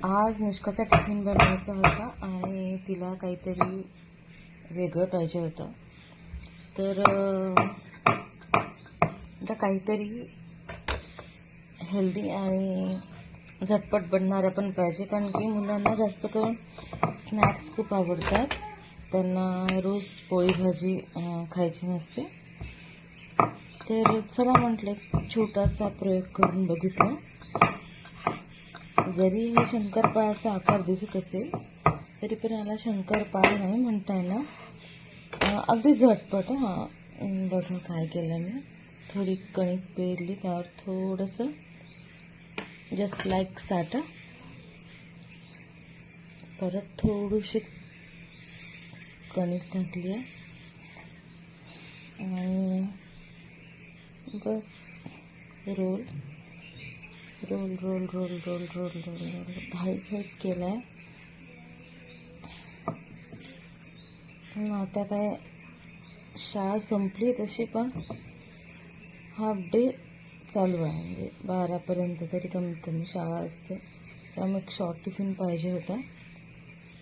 आज निष्काचा टिफिन बनवायचा होता आणि तिला काहीतरी वेगळं पाहिजे होतं. तर आता काहीतरी हेल्दी आणि झटपट बनणारं पण पाहिजे, कारण की मुलांना जास्त करून स्नॅक्स खूप आवडतात. त्यांना रोज पोळी भाजी खायची नसते. तर चला म्हटलं एक छोटासा प्रयोग करून बघितला. जरी हे शंकरपाळ्याचा आकार दिसत असेल तरी पण याला शंकरपाळी नाही म्हणता येणार. अगदी झटपट. बघा काय केलं मी. थोडी कणिक पेरली, त्यावर थोडंसं जस्ट लाईक साठा, परत थोडीशी कणिक टाकली आहे आणि बस roll roll roll roll roll roll roll roll घाईत केला आहे. आता काय शाळा संपली तशी, पण हाफ डे चालू आहे, म्हणजे 12पर्यंत तरी कमीत कमी शाळा असते. त्यामुळे एक शॉर्ट टिफिन पाहिजे होता,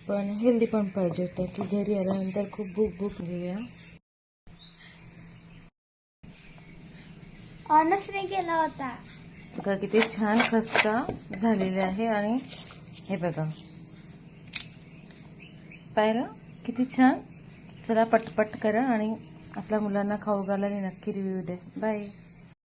पण हेल्दी पण पाहिजे होता, की घरी आल्यानंतर खूप भूक घेऊया. ऑनच नाही केला होता. बघा किती छान खस्ता झालेले आहे. आणि हे बघा, पाहिलं किती छान. चला पटपट करा आणि आपल्या मुलांना खाऊ घालायला नक्की रिव्ह्यू द्या. बाय.